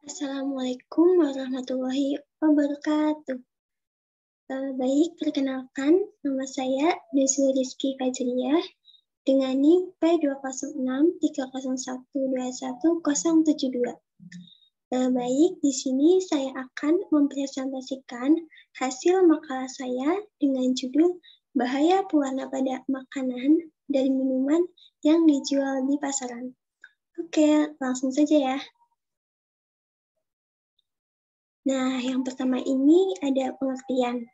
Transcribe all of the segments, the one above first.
Assalamualaikum warahmatullahi wabarakatuh. Baik, perkenalkan, nama saya Desy Rizky Fajriyah dengan NIM P20630121072. Baik, di sini saya akan mempresentasikan hasil makalah saya dengan judul Bahaya Pewarna pada Makanan dan Minuman yang Dijual di Pasaran. Oke, langsung saja ya. Nah, yang pertama ini ada pengertian.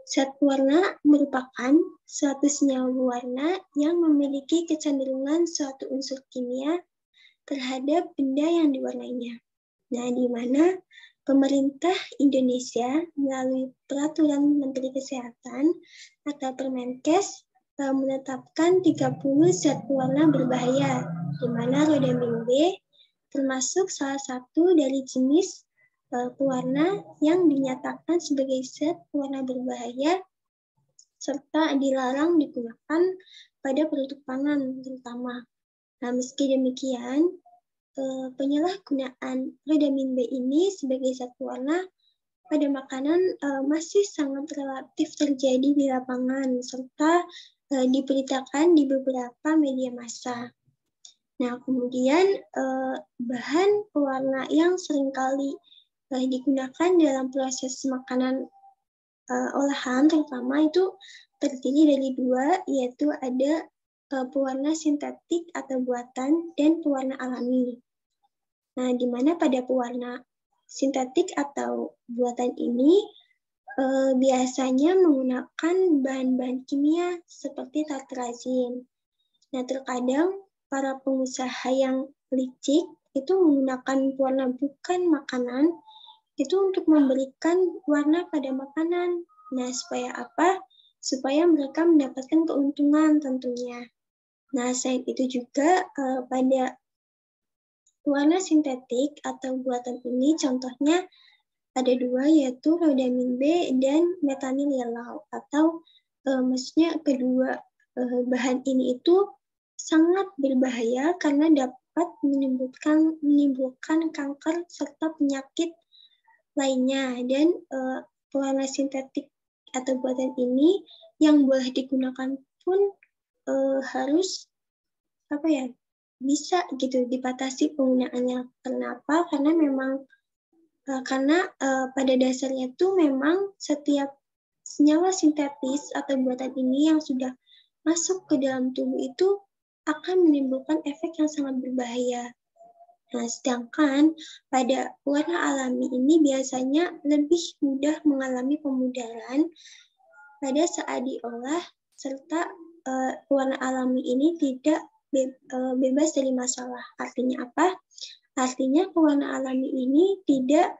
Zat warna merupakan suatu senyawa warna yang memiliki kecenderungan suatu unsur kimia terhadap benda yang diwarnainya. Nah, di mana pemerintah Indonesia melalui Peraturan Menteri Kesehatan atau Permenkes menetapkan 30 zat warna berbahaya, di mana rodamin B termasuk salah satu dari jenis pewarna yang dinyatakan sebagai zat warna berbahaya serta dilarang digunakan pada produk pangan terutama. Nah, meski demikian, penyalahgunaan rodamin B ini sebagai zat warna pada makanan masih sangat relatif terjadi di lapangan serta diberitakan di beberapa media massa. Nah, kemudian bahan pewarna yang seringkali digunakan dalam proses makanan olahan terutama itu terdiri dari dua, yaitu ada pewarna sintetik atau buatan dan pewarna alami. Nah, di mana pada pewarna sintetik atau buatan ini biasanya menggunakan bahan-bahan kimia seperti tartrazin. Nah, terkadang para pengusaha yang licik itu menggunakan pewarna bukan makanan itu untuk memberikan warna pada makanan. Nah, supaya apa? Supaya mereka mendapatkan keuntungan tentunya. Nah, selain itu juga pada warna sintetik atau buatan ini contohnya ada dua, yaitu rodamin B dan metanil yellow. Atau maksudnya kedua bahan ini itu sangat berbahaya karena dapat menimbulkan kanker serta penyakit lainnya. Dan pewarna sintetik atau buatan ini yang boleh digunakan pun harus bisa gitu dibatasi penggunaannya. Kenapa? Karena memang pada dasarnya itu memang setiap senyawa sintetis atau buatan ini yang sudah masuk ke dalam tubuh itu akan menimbulkan efek yang sangat berbahaya. Nah, sedangkan pada warna alami ini biasanya lebih mudah mengalami pemudaran pada saat diolah, serta warna alami ini tidak bebas dari masalah. Artinya apa? Artinya pewarna alami ini tidak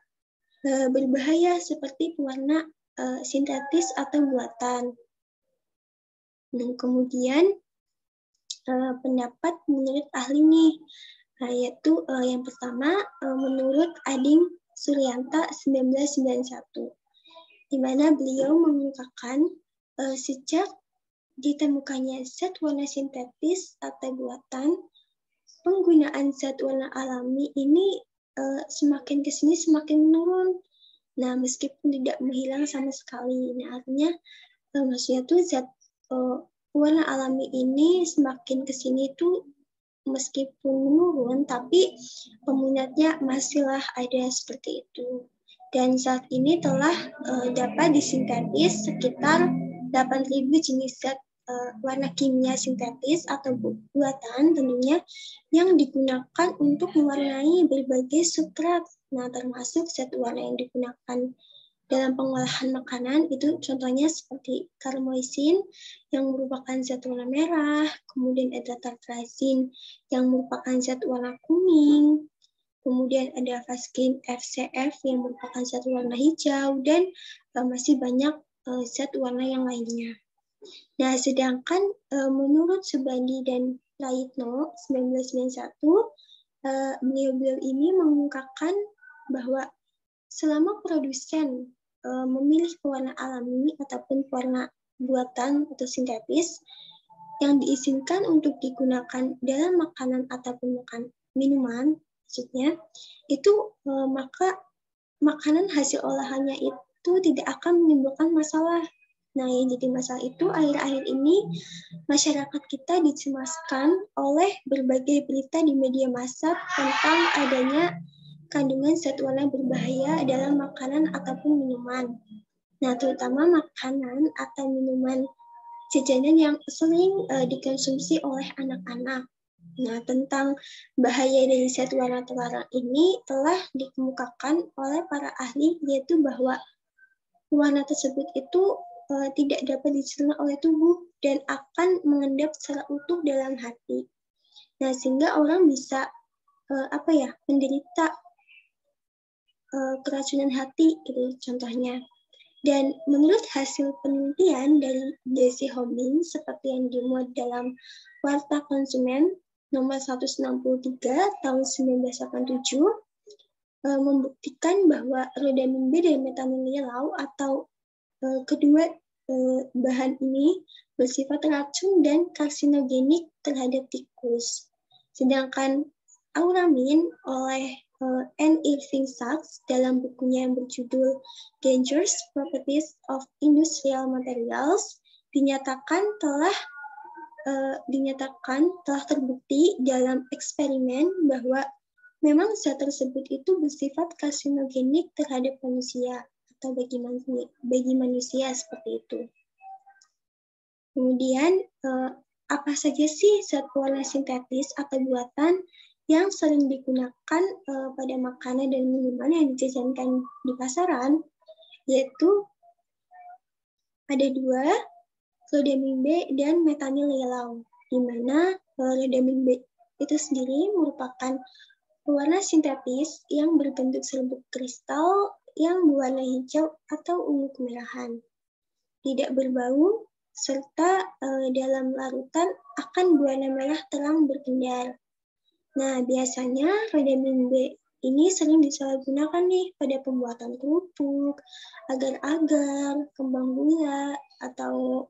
berbahaya seperti pewarna sintetis atau buatan. Dan kemudian pendapat menurut ahli nih, yaitu yang pertama menurut Ading Suryanta 1991, di mana beliau mengungkapkan sejak ditemukannya zat warna sintetis atau buatan, penggunaan zat warna alami ini semakin kesini semakin menurun. Nah, meskipun tidak menghilang sama sekali. Nah, artinya maksudnya tuh zat warna alami ini semakin kesini tuh meskipun menurun, tapi peminatnya masihlah ada seperti itu. Dan saat ini telah dapat disintetis sekitar 8.000 jenis zat warna kimia sintetis atau buatan tentunya yang digunakan untuk mewarnai berbagai substrat. Nah, termasuk zat warna yang digunakan dalam pengolahan makanan itu contohnya seperti karmoisin yang merupakan zat warna merah, kemudian ada tartrazin yang merupakan zat warna kuning, kemudian ada Vaskin FCF yang merupakan zat warna hijau, dan masih banyak zat warna yang lainnya. Nah, sedangkan menurut Subandi dan Praitno 1991, beliau ini mengungkapkan bahwa selama produsen memilih pewarna alami ataupun pewarna buatan atau sintetis yang diizinkan untuk digunakan dalam makanan ataupun minuman, maksudnya, itu maka makanan hasil olahannya itu tidak akan menimbulkan masalah. Nah, yang jadi masalah itu akhir-akhir ini masyarakat kita dicemaskan oleh berbagai berita di media massa tentang adanya kandungan zat warna berbahaya dalam makanan ataupun minuman. Nah, terutama makanan atau minuman jajanan yang sering dikonsumsi oleh anak-anak. Nah, tentang bahaya dari zat warna terlarang ini telah dikemukakan oleh para ahli, yaitu bahwa warna tersebut itu tidak dapat dicerna oleh tubuh dan akan mengendap secara utuh dalam hati. Nah, sehingga orang bisa menderita keracunan hati gitu contohnya. Dan menurut hasil penelitian dari Jesse Hobbins seperti yang dimuat dalam Warta Konsumen nomor 163 tahun 1987 membuktikan bahwa rodamin B dan metanililau atau kedua bahan ini bersifat racun dan karsinogenik terhadap tikus. Sedangkan auramin oleh N. Irving Sachs dalam bukunya yang berjudul Dangerous Properties of Industrial Materials dinyatakan telah terbukti dalam eksperimen bahwa memang zat tersebut itu bersifat karsinogenik terhadap manusia atau bagi manusia seperti itu. Kemudian apa saja sih zat warna sintetis atau buatan yang sering digunakan pada makanan dan minuman yang dijajankan di pasaran, yaitu ada dua, rodamin B dan metanililau, di mana rodamin B itu sendiri merupakan warna sintetis yang berbentuk serbuk kristal yang berwarna hijau atau ungu kemerahan, tidak berbau, serta dalam larutan akan berwarna merah terang berkendar. Nah, biasanya rodamin B ini sering disalahgunakan nih pada pembuatan kerupuk, agar-agar, kembang gula, atau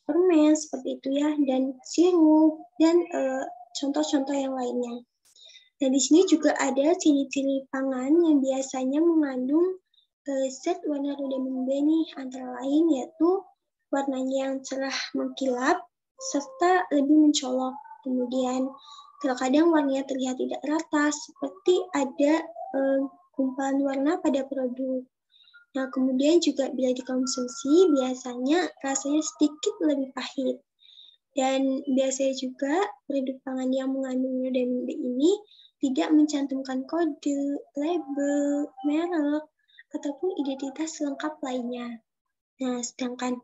permen seperti itu ya, dan sirup, dan contoh-contoh yang lainnya. Nah, di sini juga ada ciri-ciri pangan yang biasanya mengandung zat warna rodamin B nih, antara lain yaitu warnanya yang cerah mengkilap, serta lebih mencolok. Kemudian terkadang warnanya terlihat tidak rata, seperti ada gumpalan warna pada produk. Nah, kemudian juga bila dikonsumsi, biasanya rasanya sedikit lebih pahit. Dan biasanya juga produk pangan yang mengandung rodamin B ini tidak mencantumkan kode, label, merek, ataupun identitas lengkap lainnya. Nah, sedangkan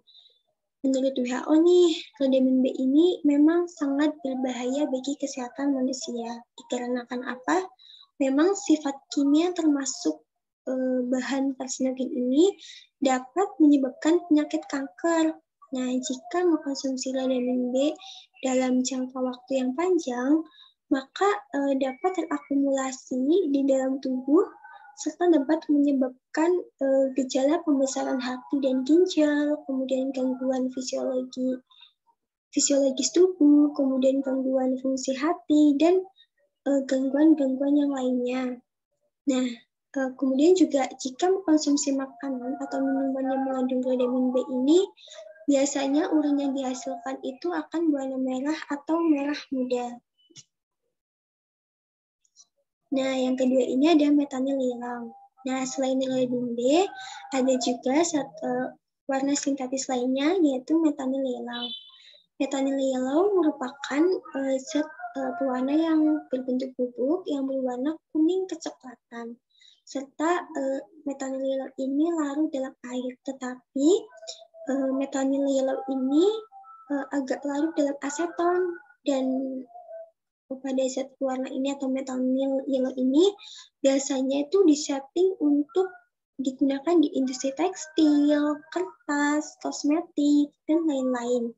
menurut WHO nih, rodamin B ini memang sangat berbahaya bagi kesehatan manusia. Dikarenakan apa? Memang sifat kimia termasuk bahan karsinogen ini dapat menyebabkan penyakit kanker. Nah, jika mengkonsumsi rodamin B dalam jangka waktu yang panjang, maka dapat terakumulasi di dalam tubuh serta dapat menyebabkan gejala pembesaran hati dan ginjal, kemudian gangguan fisiologis tubuh, kemudian gangguan fungsi hati, dan gangguan-gangguan yang lainnya. Nah, kemudian juga jika mengkonsumsi makanan atau minuman yang mengandung rodamin B ini, biasanya urin yang dihasilkan itu akan berwarna merah atau merah muda. Nah, yang kedua ini ada metanililau. Nah, selain rodamin B, ada juga warna sintetis lainnya, yaitu metanililau. Metanililau merupakan zat pewarna yang berbentuk bubuk yang berwarna kuning kecoklatan. Serta metanililau ini larut dalam air, tetapi metanililau ini agak larut dalam aseton, dan pada zat warna ini atau metanililau ini biasanya itu disetting untuk digunakan di industri tekstil, kertas, kosmetik, dan lain-lain.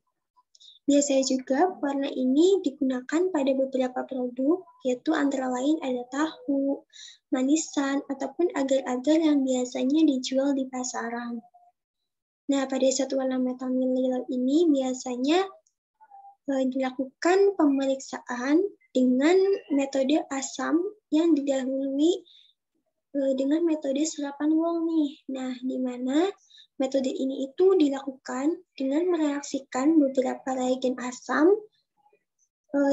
Biasanya juga warna ini digunakan pada beberapa produk, yaitu antara lain ada tahu, manisan, ataupun agar-agar yang biasanya dijual di pasaran. Nah, pada zat warna metanililau ini biasanya dilakukan pemeriksaan dengan metode asam yang didahului dengan metode serapan wol nih. Nah, di mana metode ini itu dilakukan dengan mereaksikan beberapa reagen asam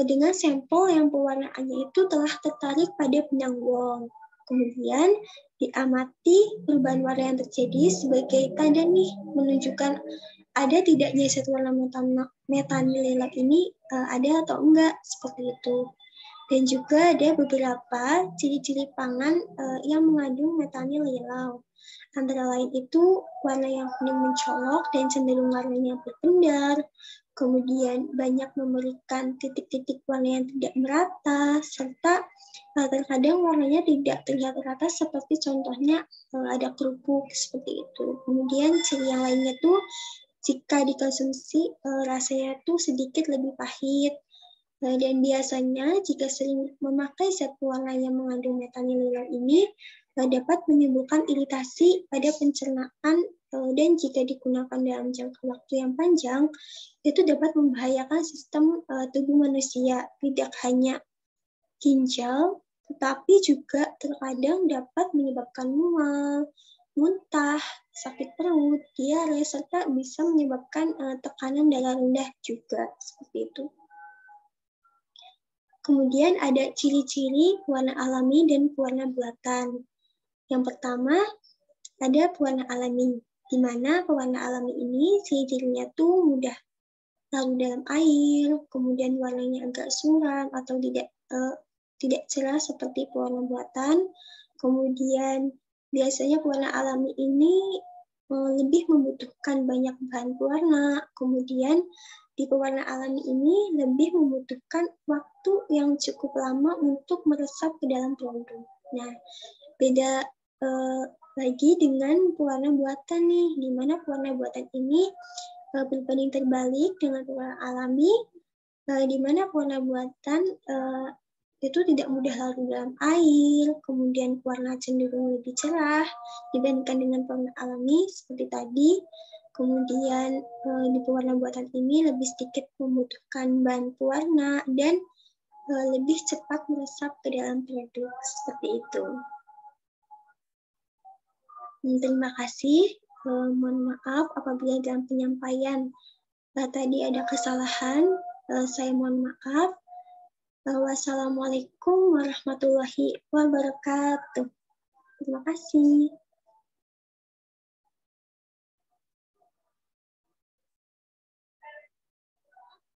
dengan sampel yang pewarnaannya itu telah tertarik pada benang wol. Kemudian diamati perubahan warna yang terjadi sebagai tanda nih menunjukkan ada tidaknya zat warna metanililat ini ada atau enggak, seperti itu. Dan juga ada beberapa ciri-ciri pangan yang mengandung metanil lilau. Antara lain itu warna yang kuning mencolok dan cenderung warnanya berpendar, kemudian banyak memberikan titik-titik warna yang tidak merata, serta terkadang warnanya tidak terlihat rata seperti contohnya ada kerupuk seperti itu. Kemudian ciri yang lainnya tuh jika dikonsumsi rasanya tuh sedikit lebih pahit. Dan biasanya jika sering memakai zat pewarna yang mengandung metanililat ini dapat menimbulkan iritasi pada pencernaan dan jika digunakan dalam jangka waktu yang panjang itu dapat membahayakan sistem tubuh manusia, tidak hanya ginjal tetapi juga terkadang dapat menyebabkan mual, muntah, sakit perut, diare, serta bisa menyebabkan tekanan darah rendah juga, seperti itu. Kemudian ada ciri-ciri pewarna alami dan pewarna buatan. Yang pertama, ada pewarna alami, di mana pewarna alami ini ciri-cirinya tuh mudah larut dalam air, kemudian warnanya agak suram atau tidak cerah seperti pewarna buatan. Kemudian biasanya pewarna alami ini lebih membutuhkan banyak bahan pewarna. Kemudian di pewarna alami ini lebih membutuhkan waktu yang cukup lama untuk meresap ke dalam produk. Nah, beda lagi dengan pewarna buatan nih, di mana pewarna buatan ini berbanding terbalik dengan pewarna alami, di mana pewarna buatan itu tidak mudah larut dalam air, kemudian warna cenderung lebih cerah dibandingkan dengan pewarna alami seperti tadi. Kemudian di pewarna buatan ini lebih sedikit membutuhkan bahan pewarna dan lebih cepat meresap ke dalam produk, seperti itu. Terima kasih. Mohon maaf apabila dalam penyampaian tadi ada kesalahan. Saya mohon maaf. Wassalamualaikum warahmatullahi wabarakatuh. Terima kasih.